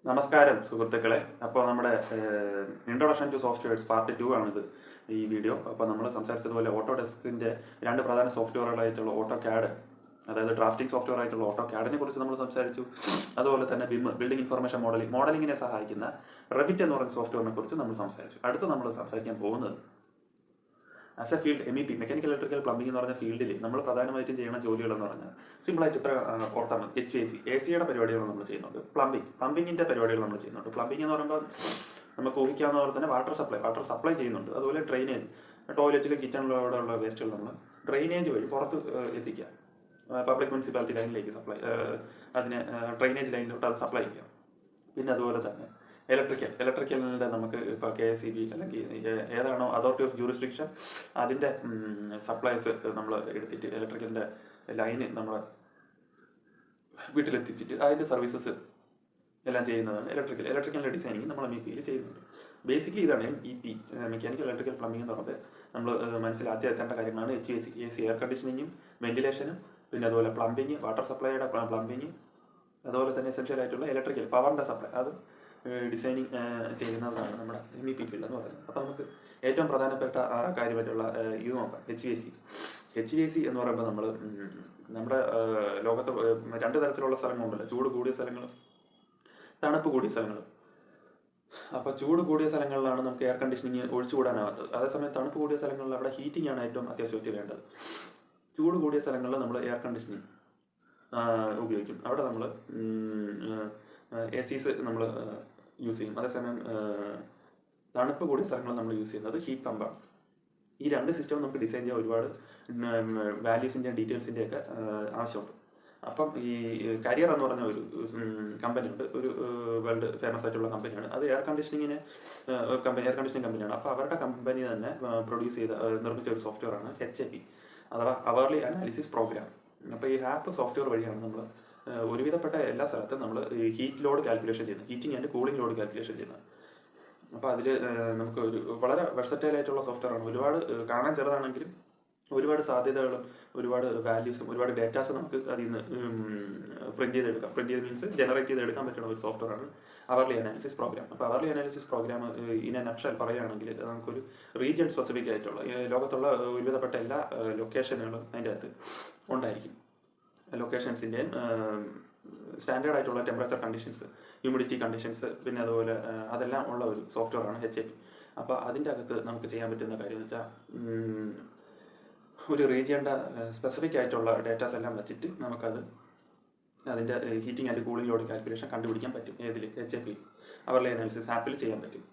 നമസ്കാരം സുഹൃത്തുക്കളെ. അപ്പോൾ നമ്മുടെ ഇൻട്രൊഡക്ഷൻ ടു സോഫ്റ്റ്വെയർസ് പാർട്ട് 2 ആണിത് ഈ വീഡിയോ. അപ്പോൾ നമ്മൾ സംസാരിച്ചതുപോലെ ഓട്ടോഡെസ്കിൻ്റെ രണ്ട് പ്രധാന സോഫ്റ്റ്വെയറുകളായിട്ടുള്ള ഓട്ടോ ക്യാഡ്, അതായത് ഡ്രാഫ്റ്റിംഗ് സോഫ്റ്റ്വെയർ ആയിട്ടുള്ള ഓട്ടോ ക്യാഡിനെ കുറിച്ച് നമ്മൾ സംസാരിച്ചു. അതുപോലെ തന്നെ BIM ബിൽഡിംഗ് ഇൻഫർമേഷൻ മോഡലിങ്ങിനെ സഹായിക്കുന്ന റെവിറ്റ് എന്ന് പറയുന്ന സോഫ്റ്റ്വെയറിനെ കുറിച്ച് നമ്മൾ സംസാരിച്ചു. അടുത്ത് നമ്മൾ സംസാരിക്കാൻ പോകുന്നത് as A field MEP, mechanical electrical plumbing എന്ന് പറഞ്ഞ ഫീൽഡിൽ നമ്മൾ പ്രധാനമായിട്ടും ചെയ്യുന്ന ജോലികളെന്ന് പറഞ്ഞാൽ സിമ്പിളായിട്ട് ഇത്ര ഓർത്താൽ മതി. HVAC AC പരിപാടികൾ നമ്മൾ ചെയ്യുന്നുണ്ട്. പ്ലംബിങ്ങിൻ്റെ പരിപാടികൾ നമ്മൾ ചെയ്യുന്നുണ്ട്. പ്ലംബിംഗ് എന്ന് പറയുമ്പോൾ നമുക്ക് ഊഹിക്കാവുന്ന പോലെ തന്നെ വാട്ടർ സപ്ലൈ ചെയ്യുന്നുണ്ട്. അതുപോലെ ഡ്രെയിനേജ്, ടോയ്ലറ്റിലും കിച്ചണിലൂടെയുള്ള വേസ്റ്റുകൾ നമ്മൾ ഡ്രെയിനേജ് വഴി പുറത്ത് എത്തിക്കുക, പബ്ലിക് മുനിസിപ്പാലിറ്റി ലൈനിലേക്ക് അതിനെ ഡ്രെയിനേജ് ലൈനിലോട്ട് അത് സപ്ലൈ ചെയ്യുക. പിന്നെ അതുപോലെ തന്നെ ഇലക്ട്രിക്കലിൻ്റെ നമുക്ക് ഇപ്പോൾ KSEB അല്ലെങ്കിൽ ഏതാണോ അതോറിറ്റി ഓഫ് ജൂറിസ്ഡിക്ഷൻ അതിൻ്റെ സപ്ലൈസ് നമ്മൾ എടുത്തിട്ട് ഇലക്ട്രിക്കലിൻ്റെ ലൈന് നമ്മൾ വീട്ടിലെത്തിച്ചിട്ട് അതിൻ്റെ സർവീസസ് എല്ലാം ചെയ്യുന്നതാണ് ഇലക്ട്രിക്കലിൻ്റെ ഡിസൈനിങ് നമ്മൾ MEP-യിൽ ചെയ്യുന്നുണ്ട്. ബേസിക്കലി ഇതാണ് MEP, മെക്കാനിക്കൽ ഇലക്ട്രിക്കൽ പ്ലംബിംഗ് എന്ന് പറയുന്നത്. നമ്മൾ മനസ്സിലാക്കി എത്തേണ്ട കാര്യങ്ങളാണ് HVAC, AC എയർ കണ്ടീഷനിങ്ങും വെന്റിലേഷനും, പിന്നെ അതുപോലെ പ്ലംബിങ്, വാട്ടർ സപ്ലൈയുടെ പ്ലംബിങ്, അതുപോലെ തന്നെ എസെൻഷ്യൽ ആയിട്ടുള്ള ഇലക്ട്രിക്കൽ പവറിൻ്റെ സപ്ലൈ, അത് ഡിസൈനിങ് ചെയ്യുന്നതാണ് നമ്മുടെ MEP ഫീൽഡ് എന്ന് പറയുന്നത്. അപ്പോൾ നമുക്ക് ഏറ്റവും പ്രധാനപ്പെട്ട കാര്യമായിട്ടുള്ള ഇത് നോക്കാം. HVAC എന്ന് പറയുമ്പോൾ നമ്മുടെ ലോകത്ത് രണ്ട് തരത്തിലുള്ള സ്ഥലങ്ങളുണ്ടല്ലോ, ചൂട് കൂടിയ സ്ഥലങ്ങൾ, തണുപ്പ് കൂടിയ സ്ഥലങ്ങൾ. അപ്പോൾ ചൂട് കൂടിയ സ്ഥലങ്ങളിലാണ് നമുക്ക് എയർ കണ്ടീഷനിങ് ഒഴിച്ചുകൂടാനാവാത്തത്. അതേസമയം തണുപ്പ് കൂടിയ സ്ഥലങ്ങളിൽ അവിടെ ഹീറ്റിംഗ് ആണ് ഏറ്റവും അത്യാവശ്യമായിട്ട് വേണ്ടത്. ചൂട് കൂടിയ സ്ഥലങ്ങളിൽ നമ്മൾ എയർ കണ്ടീഷനിങ് ഉപയോഗിക്കും. അവിടെ നമ്മൾ ACs നമ്മൾ യൂസ് ചെയ്യും. അതേസമയം തണുപ്പ് കൂടിയ സ്ഥലങ്ങളിൽ നമ്മൾ യൂസ് ചെയ്യുന്നത് ഹീറ്റ് പമ്പാണ്. ഈ രണ്ട് സിസ്റ്റം നമുക്ക് ഡിസൈൻ ചെയ്യാൻ ഒരുപാട് വാല്യൂസിൻ്റെയും ഡീറ്റെയിൽസിൻ്റെയൊക്കെ ആവശ്യമുണ്ട്. അപ്പം ഈ കരിയർ എന്ന് പറഞ്ഞ ഒരു കമ്പനി ഉണ്ട്, ഒരു വേൾഡ് ഫേമസ് ആയിട്ടുള്ള കമ്പനിയാണ്. അത് എയർ കണ്ടീഷനിങ് കമ്പനിയാണ്. അപ്പോൾ അവരുടെ കമ്പനി തന്നെ പ്രൊഡ്യൂസ് ചെയ്ത നിർമ്മിച്ച ഒരു സോഫ്റ്റ്വെയറാണ് HAP, അഥവാ അവർലി അനാലിസിസ് പ്രോഗ്രാം. അപ്പോൾ ഈ HAP സോഫ്റ്റ്വെയർ വഴിയാണ് നമ്മൾ ഒരുവിധപ്പെട്ട എല്ലാ സ്ഥലത്തും നമ്മൾ ഹീറ്റ് ലോഡ് കാൽക്കുലേഷൻ ചെയ്യുന്നത്, heating and cooling load calculation ചെയ്യുന്നത്. അപ്പോൾ അതിൽ നമുക്ക് ഒരു വളരെ വെർസറ്റൈൽ ആയിട്ടുള്ള സോഫ്റ്റ്വെയറാണ്. ഒരുപാട് കാണാൻ ചെറുതാണെങ്കിലും ഒരുപാട് സാധ്യതകളും ഒരുപാട് വാല്യൂസും ഒരുപാട് ഡേറ്റാസും നമുക്ക് അതിൽ നിന്ന് പ്രിന്റ് ചെയ്ത് മീൻസ് ജനറേറ്റ് ചെയ്തെടുക്കാൻ പറ്റുന്ന ഒരു സോഫ്റ്റ്വെയറാണ് അവർലി അനാലിസിസ് പ്രോഗ്രാം. അപ്പോൾ hourly analysis programme in a nutshell പറയുകയാണെങ്കിൽ നമുക്കൊരു റീജിയൻ സ്പെസിഫിക് ആയിട്ടുള്ള ലോകത്തുള്ള ഒരുവിധപ്പെട്ട എല്ലാ ലൊക്കേഷനുകളും അതിൻ്റെ അകത്ത് ഉണ്ടായിരിക്കും. ലൊക്കേഷൻസിൻ്റെയും സ്റ്റാൻഡേർഡ് ആയിട്ടുള്ള ടെമ്പറേച്ചർ കണ്ടീഷൻസ്, ഹ്യൂമിഡിറ്റി കണ്ടീഷൻസ്, പിന്നെ അതുപോലെ അതെല്ലാം ഉള്ള ഒരു സോഫ്റ്റ്വെയറാണ് HAP. അപ്പോൾ അതിൻ്റെ അകത്ത് നമുക്ക് ചെയ്യാൻ പറ്റുന്ന കാര്യം എന്ന് വെച്ചാൽ ഒരു റീജിയൻ്റെ സ്പെസിഫിക് ആയിട്ടുള്ള ഡേറ്റാസ് എല്ലാം വെച്ചിട്ട് നമുക്കത് അതിൻ്റെ heating and cooling load calculation കണ്ടുപിടിക്കാൻ പറ്റും. ഏതിൽ? HAP അവർലി അനാലിസിസ് ആപ്പിൽ ചെയ്യാൻ പറ്റും.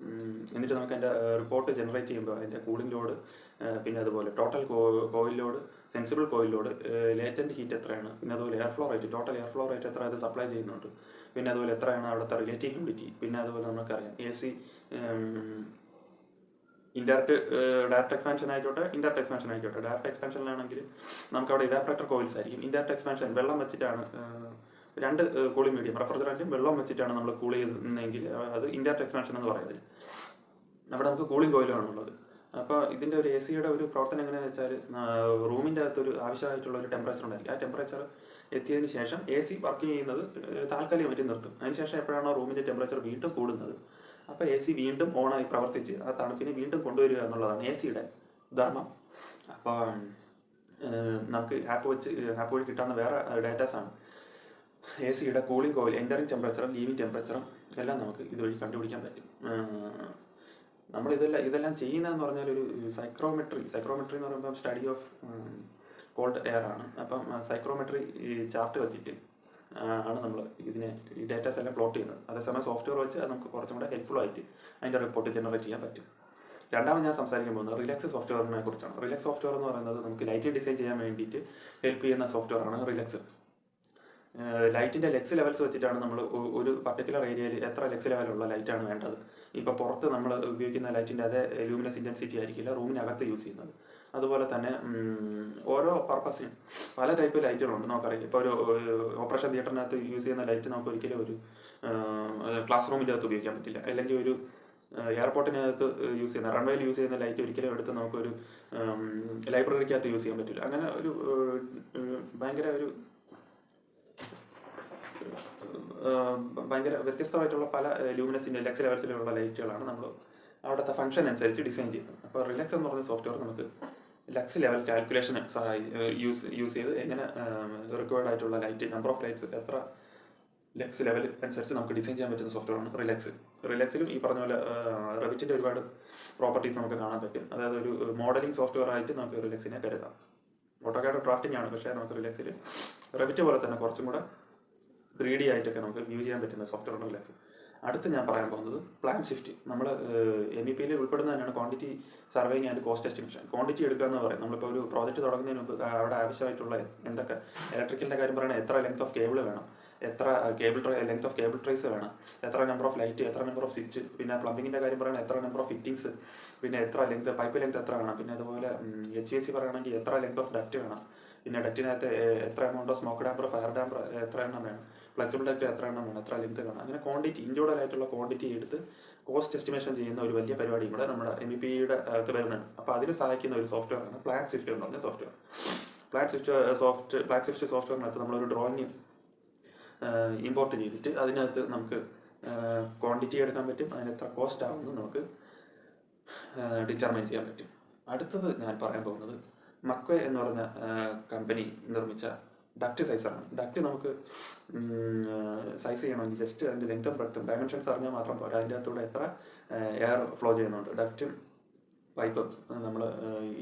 എന്നിട്ട് നമുക്ക് അതിൻ്റെ റിപ്പോർട്ട് ജനറേറ്റ് ചെയ്യുമ്പോൾ അതിൻ്റെ കൂളിംഗ് ലോഡ്, പിന്നെ അതുപോലെ total coil load, sensible coil load, latent heat എത്രയാണ്, പിന്നെ അതുപോലെ ടോട്ടൽ എയർ ഫ്ലോ റേറ്റ് എത്ര അത് സപ്ലൈ ചെയ്യുന്നുണ്ട്, പിന്നെ അതുപോലെ എത്രയാണ് അവിടുത്തെ റിലേറ്റീവ് ഹ്യൂമിഡിറ്റി, പിന്നെ അതുപോലെ നമുക്കറിയാം AC ഡയറക്റ്റ് എക്സ്പാൻഷൻ ആയിക്കോട്ടെ, ഇൻഡയറക്റ്റ് എക്സ്പാൻഷൻ ആയിക്കോട്ടെ. ഡയറക്റ്റ് എക്സ്പാൻഷനിലാണെങ്കിൽ നമുക്ക് അവിടെ ഇവാപറേറ്റർ കോയിൽസ് ആയിരിക്കും. ഇൻഡയറക്റ്റ് എക്സ്പാൻഷൻ വെള്ളം വെച്ചിട്ടാണ്, രണ്ട് കൂളിംഗ് മീഡിയം റെഫ്രിജറൻറ്റും വെള്ളം വെച്ചിട്ടാണ് നമ്മൾ കൂൾ ചെയ്യുന്നതെങ്കിൽ അത് ഇൻഡയറക്റ്റ് എക്സ്പാൻഷൻ എന്ന് പറയുന്നത്. അവിടെ നമുക്ക് കൂളിംഗ് കോയിലാണുള്ളത്. അപ്പോൾ ഇതിൻ്റെ ഒരു ACയുടെ ഒരു പ്രവർത്തനം എങ്ങനെയാണെന്ന് വെച്ചാൽ, റൂമിൻ്റെ അകത്തൊരു ആവശ്യമായിട്ടുള്ള ഒരു ടെമ്പറേച്ചർ ഉണ്ടായിരിക്കും. ആ ടെമ്പറേച്ചർ എത്തിയതിന് ശേഷം AC വർക്ക് ചെയ്യുന്നത് താൽക്കാലികമായിട്ട് നിർത്തും. അതിനുശേഷം എപ്പോഴാണോ റൂമിൻ്റെ ടെമ്പറേച്ചർ വീണ്ടും കൂടുന്നത്, അപ്പോൾ AC വീണ്ടും ഓണായി പ്രവർത്തിച്ച് ആ തണുപ്പിനെ വീണ്ടും കൊണ്ടുവരിക എന്നുള്ളതാണ് ACയുടെ ധർമ്മം. അപ്പോൾ നമുക്ക് ആപ്പ് വഴി കിട്ടാവുന്ന വേറെ ഡേറ്റാസാണ് ACയുടെ കൂളിംഗ് കോയിൽ എൻ്ററിങ് ടെമ്പറേച്ചറും ലീവിങ് ടെമ്പറേച്ചറും എല്ലാം നമുക്ക് ഇതുവഴി കണ്ടുപിടിക്കാൻ പറ്റും. നമ്മൾ ഇതെല്ലാം ചെയ്യുന്നതെന്ന് പറഞ്ഞാൽ ഒരു സൈക്രോമെട്രി എന്ന് പറയുമ്പോൾ സ്റ്റഡി ഓഫ് കോൾഡ് എയർ ആണ്. അപ്പം സൈക്രോമെട്രി ചാർട്ട് വെച്ചിട്ട് ആണ് നമ്മൾ ഈ ഡേറ്റാസ് എല്ലാം പ്ലോട്ട് ചെയ്യുന്നത്. അതേസമയം സോഫ്റ്റ്വെയർ വെച്ച് അത് നമുക്ക് കുറച്ചും കൂടെ ഹെൽപ്ഫുൾ ആയിട്ട് അതിൻ്റെ റിപ്പോർട്ട് ജനറേറ്റ് ചെയ്യാൻ പറ്റും. രണ്ടാമത് ഞാൻ സംസാരിക്കാൻ പോകുന്നത് റിലാക്സ് സോഫ്റ്റ്വെയറിനെ കുറിച്ചാണ്. റിലാക്സ് സോഫ്റ്റ്വെയർ എന്ന് പറയുന്നത് നമുക്ക് ലൈറ്റ് ഡിസൈൻ ചെയ്യാൻ വേണ്ടിയിട്ട് ഹെൽപ്പ് ചെയ്യുന്ന സോഫ്റ്റ്വെയറാണ് റിലാക്സ്. ലൈറ്റിൻ്റെ ലെക്സ് ലെവൽസ് വെച്ചിട്ടാണ് നമ്മൾ ഒരു പർട്ടിക്കുലർ ഏരിയയിൽ എത്ര ലെക്സ് ലെവലുള്ള ലൈറ്റാണ് വേണ്ടത്. ഇപ്പോൾ പുറത്ത് നമ്മൾ ഉപയോഗിക്കുന്ന ലൈറ്റിൻ്റെ അതേ ലൂമിനസ് ഇൻറ്റൻസിറ്റി ആയിരിക്കില്ല റൂമിനകത്ത് യൂസ് ചെയ്യുന്നത്. അതുപോലെ തന്നെ ഓരോ പർപ്പസിനും പല ടൈപ്പ് ലൈറ്റുകളുണ്ട് നമുക്കറിയാം. ഇപ്പോൾ ഒരു ഓപ്പറേഷൻ തിയേറ്ററിനകത്ത് യൂസ് ചെയ്യുന്ന ലൈറ്റ് നമുക്ക് ഒരിക്കലും ഒരു ക്ലാസ് റൂമിൻ്റെ അകത്ത് ഉപയോഗിക്കാൻ പറ്റില്ല. അല്ലെങ്കിൽ ഒരു എയർപോർട്ടിനകത്ത് യൂസ് ചെയ്യുന്ന റൺവേയിൽ യൂസ് ചെയ്യുന്ന ലൈറ്റ് ഒരിക്കലും എടുത്ത് നമുക്കൊരു ലൈബ്രറിക്കകത്ത് യൂസ് ചെയ്യാൻ പറ്റില്ല. അങ്ങനെ ഒരു ഭയങ്കര ഒരു ഭയങ്കര വ്യത്യസ്തമായിട്ടുള്ള പല ലൂമിനസിൻ്റെ ലക്സ് ലെവൽസിലുള്ള ലൈറ്റുകളാണ് നമ്മൾ അവിടുത്തെ ഫംഗ്ഷൻ അനുസരിച്ച് ഡിസൈൻ ചെയ്യുന്നത്. അപ്പോൾ റിലക്സ് എന്ന് പറയുന്ന സോഫ്റ്റ്വെയർ നമുക്ക് ലക്സ് ലെവൽ കാൽക്കുലേഷന് യൂസ് ചെയ്ത് എങ്ങനെ റിക്വയർഡ് ആയിട്ടുള്ള ലൈറ്റ്, നമ്പർ ഓഫ് ലൈറ്റ്സ്, എത്ര ലക്സ് ലെവൽ അനുസരിച്ച് നമുക്ക് ഡിസൈൻ ചെയ്യാൻ പറ്റുന്ന സോഫ്റ്റ്വെയറാണ് റിലക്സ്. റിലക്സിലും ഈ പറഞ്ഞ പോലെ റെവിറ്റിൻ്റെ ഒരുപാട് പ്രോപ്പർട്ടീസ് നമുക്ക് കാണാൻ പറ്റും. അതായത് ഒരു മോഡലിംഗ് സോഫ്റ്റ്വെയർ ആയിട്ട് നമുക്ക് റിലക്സിനെ കരുതാം. ഓട്ടോകാഡ് ഡ്രാഫ്റ്റിംഗ് ആണ്, പക്ഷേ നമുക്ക് റിലക്സിൽ റെവിറ്റ് പോലെ തന്നെ കുറച്ചും കൂടെ 3D ആയിട്ടൊക്കെ നമുക്ക് വ്യൂ ചെയ്യാൻ പറ്റുന്ന സോഫ്റ്റ്വെയറാണ് റിലക്സ്. അടുത്ത് ഞാൻ പറയാൻ പോകുന്നത് പ്ലാൻ ഷിഫ്റ്റ്. നമ്മൾ MEP-യിൽ ഉൾപ്പെടുന്ന തന്നെയാണ് quantity surveying and cost estimation. Quantity എടുക്കുക എന്ന് പറയും. നമ്മളിപ്പോൾ ഒരു പ്രോജക്റ്റ് തുടങ്ങുന്നതിന് മുമ്പ് അവിടെ ആവശ്യമായിട്ടുള്ള എന്തൊക്കെ ഇലക്ട്രിക്കലിൻ്റെ കാര്യം പറയുന്നത്, എത്ര ലെങ്ത് ഓഫ് കേബിൾ വേണം, എത്ര ലെങ്ത് ഓഫ് കേബിൾ ട്രേസ് വേണം, എത്ര നമ്പർ ഓഫ് ലൈറ്റ്, എത്ര നമ്പർ ഓഫ് സ്വിച്ച്, പിന്നെ പ്ലംബിങ്ങിൻ്റെ കാര്യം പറയുന്നത് എത്ര നമ്പർ ഓഫ് ഫിറ്റിങ്സ്, പിന്നെ എത്ര ലെങ്ത് പൈപ്പ് ലെങ്ത് എത്ര വേണം, പിന്നെ അതുപോലെ HVAC പറയുകയാണെങ്കിൽ എത്ര ലെങ്ത് ഓഫ് ഡക്റ്റ് വേണം, പിന്നെ ഡക്റ്റിനകത്ത് എത്ര amount of smoke damper, fire damper എത്ര എണ്ണം വേണം, ഫ്ലെക്സിബിൾ ഡക്റ്റ് എത്ര എണ്ണം വേണം, എത്ര ലെങ്ത് വേണം. അങ്ങനെ ക്വാണ്ടിറ്റി ഇൻഡിവിജ്വലായിട്ടുള്ള ക്വാണ്ടിറ്റി എടുത്ത് കോസ്റ്റ് എസ്റ്റിമേഷൻ ചെയ്യുന്ന ഒരു വലിയ പരിപാടിയും കൂടെ നമ്മുടെ MEP-യുടെ അകത്ത് വരുന്നുണ്ട്. അപ്പോൾ അതിന് സഹായിക്കുന്ന ഒരു സോഫ്റ്റ്വെയറാണ് പ്ലാൻ ഷിഫ്റ്റ് എന്ന് പറഞ്ഞ സോഫ്റ്റ്വെയർ. പ്ലാൻ ഷിഫ്റ്റ് സോഫ്റ്റ്വെയറിനകത്ത് നമ്മളൊരു ഡ്രോയിങ് ഇമ്പോർട്ട് ചെയ്തിട്ട് അതിനകത്ത് നമുക്ക് ക്വാണ്ടിറ്റി എടുക്കാൻ പറ്റും, അതിന് എത്ര കോസ്റ്റ് ആവുമെന്ന് നമുക്ക് ഡിറ്റർമൈൻ ചെയ്യാൻ പറ്റും. അടുത്തത് ഞാൻ പറയാൻ പോകുന്നത് മക്വേ എന്ന് പറഞ്ഞ കമ്പനി നിർമ്മിച്ച ഡക്റ്റ് സൈസറാണ്. ഡക്റ്റ് നമുക്ക് സൈസ് ചെയ്യണമെങ്കിൽ ജസ്റ്റ് അതിൻ്റെ ലെങ്ത്തും ബ്രെഡ്ത്തും ഡയമെൻഷൻസ് അറിഞ്ഞാൽ മാത്രം പോരാ, അതിൻ്റെ അകത്തൂടെ എത്ര എയർ ഫ്ലോ ചെയ്യുന്നുണ്ട്. ഡക്റ്റും പൈപ്പും നമ്മൾ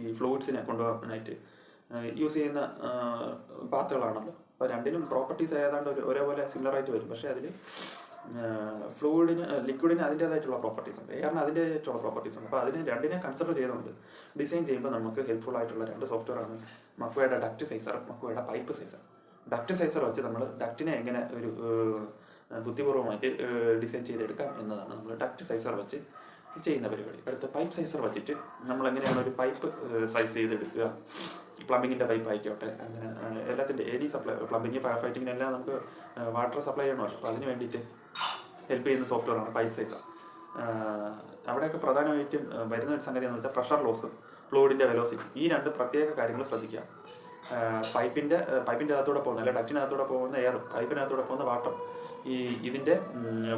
ഈ ഫ്ലൂയിഡ്സിനെ കൊണ്ടുപോകാനായിട്ട് യൂസ് ചെയ്യുന്ന പാത്തുകളാണല്ലോ. അപ്പോൾ രണ്ടിനും പ്രോപ്പർട്ടീസ് ഏതാണ്ട് ഒരേപോലെ സിമിലറായിട്ട് വരും. പക്ഷേ അതിൽ ലിക്വിഡിന് അതിൻ്റേതായിട്ടുള്ള പ്രോപ്പർട്ടീസ് ഉണ്ട്, എയറിന് അതിൻ്റേതായിട്ടുള്ള പ്രോപ്പർട്ടീസ് ഉണ്ട്. അപ്പോൾ അതിന് രണ്ടിനെ കൺസിഡർ ചെയ്തുകൊണ്ട് ഡിസൈൻ ചെയ്യുമ്പോൾ നമുക്ക് ഹെൽപ്ഫുൾ ആയിട്ടുള്ള രണ്ട് സോഫ്റ്റ്വെയറാണ് മക്വയുടെ ഡക്റ്റ് സൈസർ, മക്വയുടെ പൈപ്പ് സൈസർ. ഡക്റ്റ് സൈസർ വെച്ച് നമ്മൾ ഡക്റ്റിനെ എങ്ങനെ ഒരു ബുദ്ധിപൂർവ്വമായിട്ട് ഡിസൈൻ ചെയ്തെടുക്കാം എന്നതാണ് നമ്മൾ ഡക്റ്റ് സൈസർ വെച്ച് ചെയ്യുന്ന പരിപാടി. അടുത്ത പൈപ്പ് സൈസർ വെച്ചിട്ട് നമ്മൾ എങ്ങനെയാണ് ഒരു പൈപ്പ് സൈസ് ചെയ്തെടുക്കുക. പ്ലംബിങ്ങിൻ്റെ പൈപ്പ് ആയിക്കോട്ടെ, അങ്ങനെ എല്ലാത്തിൻ്റെ ഏരി സപ്ലൈ, പ്ലംബിങ്, ഫയർ ഫൈറ്റിങ്ങിനെല്ലാം നമുക്ക് വാട്ടർ സപ്ലൈ ചെയ്യണമല്ലോ. അപ്പോൾ അതിന് വേണ്ടിയിട്ട് ഹെൽപ്പ് ചെയ്യുന്ന സോഫ്റ്റ്വെയറാണ് പൈപ്പ് സൈസർ. അവിടെയൊക്കെ പ്രധാനമായിട്ടും വരുന്ന ഒരു സംഗതി എന്ന് വെച്ചാൽ പ്രഷർ ലോസും ഫ്ലൂയിഡിൻ്റെ വെലോസിറ്റി. ഈ രണ്ട് പ്രത്യേക കാര്യങ്ങൾ ശ്രദ്ധിക്കുക. പൈപ്പിൻ്റെ അകത്തൂടെ പോകുന്ന, അല്ലെങ്കിൽ ഡക്റ്റിനകത്തൂടെ പോകുന്ന എയറും പൈപ്പിനകത്തൂടെ പോകുന്ന വാട്ടർ, ഇതിൻ്റെ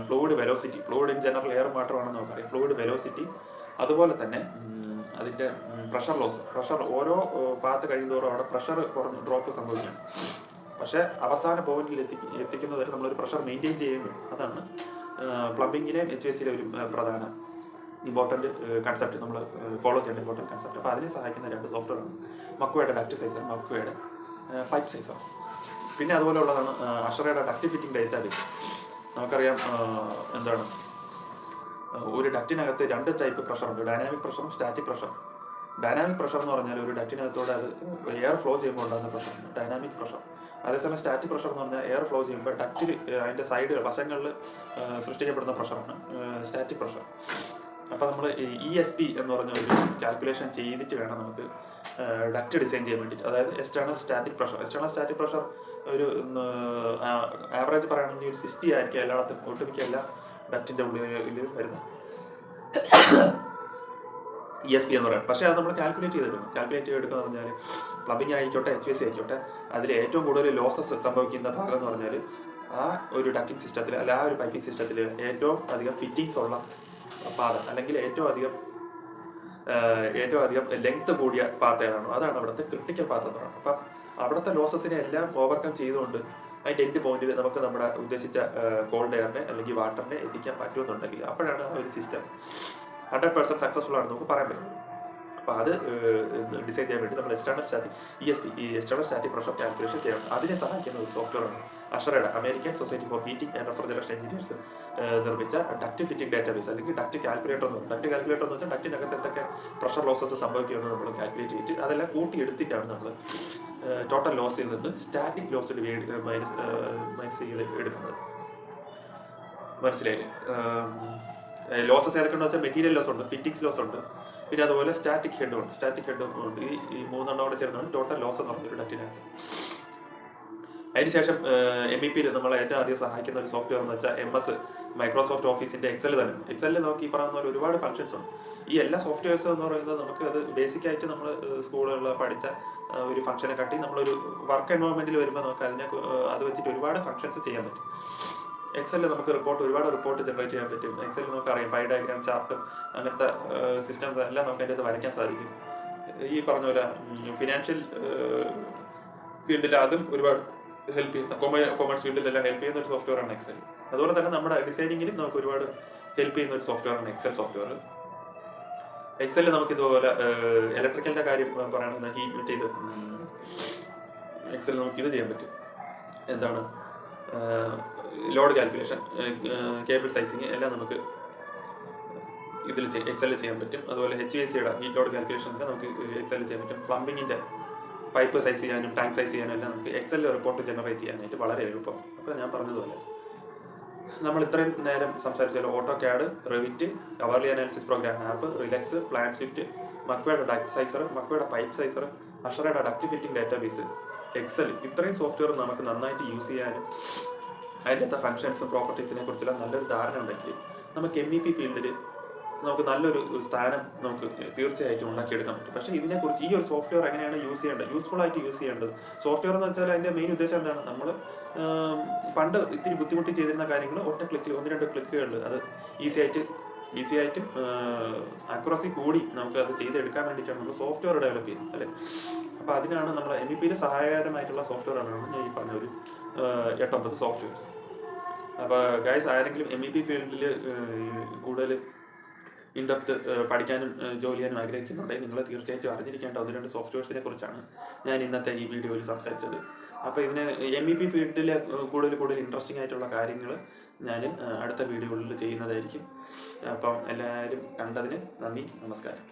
fluid velocity, fluid in general എയറും വാട്ടറുമാണെന്ന് നമുക്കറിയാം. ഫ്ലൂയിഡ് വെലോസിറ്റി, അതുപോലെ തന്നെ അതിൻ്റെ പ്രഷർ ലോസ്. പ്രഷർ ഓരോ പാത്ത് കഴിയുന്നതോറും അവിടെ പ്രഷർ ഡ്രോപ്പ് സംഭവിക്കണം. പക്ഷേ അവസാന പോയിന്റിൽ എത്തിക്കുന്നവരെ നമ്മളൊരു പ്രഷർ മെയിൻറ്റെയിൻ ചെയ്യുമ്പോൾ അതാണ് പ്ലംബിങ്ങിലെയും HVAC-യിലെ ഒരു പ്രധാന ഇമ്പോർട്ടൻറ്റ് കൺസെപ്റ്റ്, നമ്മൾ ഫോളോ ചെയ്യേണ്ട ഇമ്പോർട്ടൻറ്റ് കൺസെപ്റ്റ്. അപ്പോൾ അതിനെ സഹായിക്കുന്ന രണ്ട് സോഫ്റ്റ്വെയറാണ് മക്വയുടെ ഡക്റ്റ് സൈസർ, മക്വയുടെ പൈപ്പ് സൈസർ. പിന്നെ അതുപോലെ ഉള്ളതാണ് അഷറയുടെ ഡക്റ്റ് ഫിറ്റിംഗ് ഡേറ്റാബേസ്. നമുക്കറിയാം എന്താണ്, ഒരു ഡക്റ്റിനകത്ത് രണ്ട് ടൈപ്പ് പ്രഷറുണ്ട്, ഡൈനാമിക് പ്രഷറും സ്റ്റാറ്റിക് പ്രഷറും. ഡൈനാമിക് പ്രഷർ എന്ന് പറഞ്ഞാൽ ഒരു ഡക്റ്റിനകത്തോടെ അത് എയർ ഫ്ലോ ചെയ്യുമ്പോൾ ഉണ്ടാകുന്ന പ്രഷറാണ് ഡൈനാമിക് പ്രഷർ. അതേസമയം സ്റ്റാറ്റിക് പ്രഷർ എന്ന് പറഞ്ഞാൽ എയർ ഫ്ലോ ചെയ്യുമ്പോൾ ഡക്റ്റിൽ അതിൻ്റെ സൈഡ് വശങ്ങളിൽ സൃഷ്ടിക്കപ്പെടുന്ന പ്രഷറാണ് സ്റ്റാറ്റിക് പ്രഷർ. അപ്പോൾ നമ്മൾ ESP എന്ന് പറഞ്ഞ ഒരു കാൽക്കുലേഷൻ ചെയ്തിട്ട് വേണം നമുക്ക് ഡക്റ്റ് ഡിസൈൻ ചെയ്യാൻ വേണ്ടിയിട്ട്. അതായത് എക്സ്റ്റേണൽ സ്റ്റാറ്റിക് പ്രഷർ ഒരു ആവറേജ് പറയുകയാണെങ്കിൽ ഒരു 60 ആയിരിക്കും എല്ലായിടത്തും, ഒട്ടുമിക്ക എല്ലാ ഡക്റ്റിൻ്റെ ഉള്ളിൽ വരുന്ന ESP എന്ന് പറയുന്നത്. പക്ഷേ അത് നമ്മൾ കാൽക്കുലേറ്റ് ചെയ്തെടുക്കുക എന്ന് പറഞ്ഞാൽ പ്ലംബിങ് ആയിക്കോട്ടെ, HVAC ആയിക്കോട്ടെ, അതിൽ ഏറ്റവും കൂടുതൽ ലോസസ് സംഭവിക്കുന്ന ഭാഗം എന്ന് പറഞ്ഞാൽ ആ ഒരു ഡക്റ്റിംഗ് സിസ്റ്റത്തിൽ, അല്ല ആ ഒരു പൈപ്പിംഗ് സിസ്റ്റത്തിൽ ഏറ്റവും അധികം ഫിറ്റിങ്സ് ഉള്ള പാത, അല്ലെങ്കിൽ ഏറ്റവും അധികം ലെങ്ത് കൂടിയ പാത്ത് ഏതാണോ അതാണ് അവിടുത്തെ ക്രിട്ടിക്കൽ പാത്ത് എന്ന് പറയുന്നത്. അപ്പം അവിടുത്തെ ലോസസിനെ എല്ലാം ഓവർകം ചെയ്തുകൊണ്ട് അതിൻ്റെ എൻഡ് പോയിന്റിൽ നമുക്ക് നമ്മുടെ ഉദ്ദേശിച്ച കോൾഡ് എയറിനെ അല്ലെങ്കിൽ വാട്ടറിനെ എത്തിക്കാൻ പറ്റുമെന്നുണ്ടെങ്കിൽ അപ്പോഴാണ് ആ ഒരു സിസ്റ്റം 100% സക്സസ്ഫുൾ ആണെന്ന് നമുക്ക് പറയാൻ പറ്റും. അപ്പോൾ അത് ഡിസൈൻ ചെയ്യാൻ വേണ്ടി നമ്മൾ എക്സ്റ്റേണൽ സ്റ്റാറ്റിക് പ്രഷർ കാൽക്കുലേഷൻ ചെയ്യണം. അതിനെ സഹായിക്കുന്ന ഒരു സോഫ്റ്റ്വെയറാണ് അഷറയുടെ American Society for Heating and Refrigeration Engineers നിർമ്മിച്ച ഡക്റ്റ് ഫിറ്റിംഗ് ഡേറ്റാബേസ്, അല്ലെങ്കിൽ ഡക്റ്റ് കാൽക്കുലേറ്റർ എന്ന് പറയും. ഡക്റ്റ് കാൽക്കുലേറ്റർ എന്ന് വെച്ചാൽ ഡക്റ്റിനകത്ത് എന്തൊക്കെ പ്രഷർ ലോസസ് സംഭവിക്കുമെന്ന് നമ്മൾ കാൽക്കുലേറ്റ് ചെയ്തിട്ട് അതെല്ലാം കൂട്ടിയെടുത്തിട്ടാണ് നമ്മൾ ടോട്ടൽ ലോസിൽ നിന്ന് സ്റ്റാറ്റിക് ലോസിൽ മൈനസ് ചെയ്ത് എടുക്കുന്നത്. മനസ്സിലായില്ലേ? ലോസസ് ഏതൊക്കെയെന്ന് വെച്ചാൽ മെറ്റീരിയൽ ലോസ് ഉണ്ട്, ഫിറ്റിംഗ്സ് ലോസ് ഉണ്ട്, പിന്നെ അതുപോലെ സ്റ്റാറ്റിക് ഹെഡും ഉണ്ട്. ഈ മൂന്നെണ്ണം കൂടെ ചേർന്നാണ് ടോട്ടൽ ലോസ് എന്ന് പറഞ്ഞൊരു ഡക്റ്റിനകത്ത്. അതിനുശേഷം MEP-യിൽ നമ്മളെ ഏറ്റവും ആദ്യം സഹായിക്കുന്ന ഒരു സോഫ്റ്റ്വെയർ എന്ന് വെച്ചാൽ MS മൈക്രോസോഫ്റ്റ് ഓഫീസിൻ്റെ എക്സൽ തന്നെ. എക്സലിൽ നമുക്ക് ഈ പറയുന്ന പോലെ ഒരുപാട് ഫംഗ്ഷൻസ് ഉണ്ട്. ഈ എല്ലാ സോഫ്റ്റ്വെയർസ് എന്ന് പറയുന്നത് നമുക്ക് അത് ബേസിക്കായിട്ട് നമ്മൾ സ്കൂളുകളിൽ പഠിച്ച ഒരു ഫംഗ്ഷനെ കാട്ടി നമ്മളൊരു വർക്ക് എൻവയോൺമെൻറ്റിൽ വരുമ്പോൾ നമുക്ക് അത് വെച്ചിട്ട് ഒരുപാട് ഫംഗ്ഷൻസ് ചെയ്യാൻ പറ്റും. എക്സലിൽ നമുക്ക് ഒരുപാട് റിപ്പോർട്ട് ജനറേറ്റ് ചെയ്യാൻ പറ്റും. എക്സലിൽ നമുക്കറിയാം പൈ ഡയഗ്രാം, ചാർട്ട്, അങ്ങനത്തെ സിസ്റ്റംസ് എല്ലാം നമുക്ക് അതിൻ്റെ വരയ്ക്കാൻ സാധിക്കും. ഈ പറഞ്ഞ പോലെ ഫിനാൻഷ്യൽ ഫീൽഡിൽ അതും ഒരുപാട് ഹെൽപ്പ് ചെയ്യുന്ന, കൊമേഴ്സ് ഫീൽഡിലെല്ലാം ഹെൽപ്പ് ചെയ്യുന്ന ഒരു സോഫ്റ്റ്വെയറാണ് എക്സൽ. അതുപോലെ തന്നെ നമ്മുടെ ഡിസൈനിങ്ങിലും നമുക്ക് ഒരുപാട് ഹെൽപ്പ് ചെയ്യുന്ന ഒരു സോഫ്റ്റ്വെയറാണ് എക്സൽ സോഫ്റ്റ്വെയർ. എക്സലിൽ നമുക്ക് ഇതുപോലെ ഇലക്ട്രിക്കലിൻ്റെ കാര്യം പറയുന്നത് ഹീറ്റ് ചെയ്ത് എക്സൽ നമുക്ക് ഇത് ചെയ്യാൻ പറ്റും. എന്താണ് ലോഡ് കാൽക്കുലേഷൻ, കേബിൾ സൈസിങ് എല്ലാം നമുക്ക് ഇതിൽ എക്സലിൽ ചെയ്യാൻ പറ്റും. അതുപോലെ HVACയുടെ ഹീറ്റ് ലോഡ് കാൽക്കുലേഷൻ ഒക്കെ നമുക്ക് എക്സലിൽ ചെയ്യാൻ പറ്റും. പ്ലംബിങ്ങിൻ്റെ പൈപ്പ് സൈസ് ചെയ്യാനും ടാങ്ക് സൈസ് ചെയ്യാനും എല്ലാം നമുക്ക് എക്സലിൽ റിപ്പോർട്ട് ജനറേറ്റ് ചെയ്യാനായിട്ട് വളരെ എളുപ്പം. അപ്പോൾ ഞാൻ പറഞ്ഞതുപോലെ നമ്മൾ ഇത്രയും നേരം സംസാരിച്ചാൽ AutoCAD, Revit, hourly analysis program app, relax, plan shift, മക്വയുടെ ഡക്ട് സൈസർ, മക്വയുടെ പൈപ്പ് സൈസർ, അഷറയുടെ ഡക്ട് ഫിറ്റിംഗ് ഡാറ്റാബേസ്, എക്സൽ, ഇത്രയും സോഫ്റ്റ്വെയർ നമുക്ക് നന്നായിട്ട് യൂസ് ചെയ്യാനും അതിൻ്റെ ഫങ്ഷൻസും പ്രോപ്പർട്ടീസിനെ കുറിച്ചെല്ലാം നല്ലൊരു ധാരണ ഉണ്ടെങ്കിൽ നമുക്ക് MEP ഫീൽഡിൽ നമുക്ക് നല്ലൊരു സ്ഥാനം നമുക്ക് തീർച്ചയായിട്ടും ഉണ്ടാക്കിയെടുക്കാൻ പറ്റും. പക്ഷേ ഇതിനെക്കുറിച്ച് ഈ ഒരു സോഫ്റ്റ്വെയർ എങ്ങനെയാണ് യൂസ് ചെയ്യേണ്ടത്, യൂസ്ഫുൾ ആയിട്ട് യൂസ് ചെയ്യേണ്ടത്, സോഫ്റ്റ്വെയർ എന്ന് വെച്ചാൽ അതിൻ്റെ മെയിൻ ഉദ്ദേശം എന്താണ്, നമ്മൾ പണ്ട് ഇത്തിരി ബുദ്ധിമുട്ടി ചെയ്തിരുന്ന കാര്യങ്ങൾ ഒറ്റ ക്ലിക്കിൽ 1-2 ക്ലിക്കുകളിൽ അത് ഈസി ആയിട്ടും അക്യുറസി കൂടി നമുക്ക് അത് ചെയ്തെടുക്കാൻ വേണ്ടിയിട്ടാണ് നമ്മൾ സോഫ്റ്റ്വെയർ ഡെവലപ്പ് ചെയ്യുന്നത്, അല്ലേ? അപ്പോൾ അതിനാണ് നമ്മൾ MEPയിൽ സഹായകരമായിട്ടുള്ള സോഫ്റ്റ്വെയർ ആണ് ഞാൻ ഈ പറഞ്ഞ ഒരു 8-9 സോഫ്റ്റ്വെയർസ്. അപ്പോൾ ഗൈസ്, ആരെങ്കിലും MEP ഫീൽഡിൽ കൂടുതൽ ഇൻഡെപ്ത് പഠിക്കാനും ജോലി ചെയ്യാനും ആഗ്രഹിക്കുന്നുണ്ടെങ്കിൽ നിങ്ങൾ തീർച്ചയായിട്ടും അറിഞ്ഞിരിക്കേണ്ട 1-2 സോഫ്റ്റ്വെയർസിനെ കുറിച്ചാണ് ഞാൻ ഇന്നത്തെ ഈ വീഡിയോയിൽ സംസാരിച്ചത്. അപ്പോൾ ഇതിന് MEP ഫീൽഡിലെ കൂടുതൽ ഇൻട്രസ്റ്റിംഗ് ആയിട്ടുള്ള കാര്യങ്ങൾ ഞാൻ അടുത്ത വീഡിയോകളിൽ ചെയ്യുന്നതായിരിക്കും. അപ്പം എല്ലാവരും കണ്ടതിന് നന്ദി, നമസ്കാരം.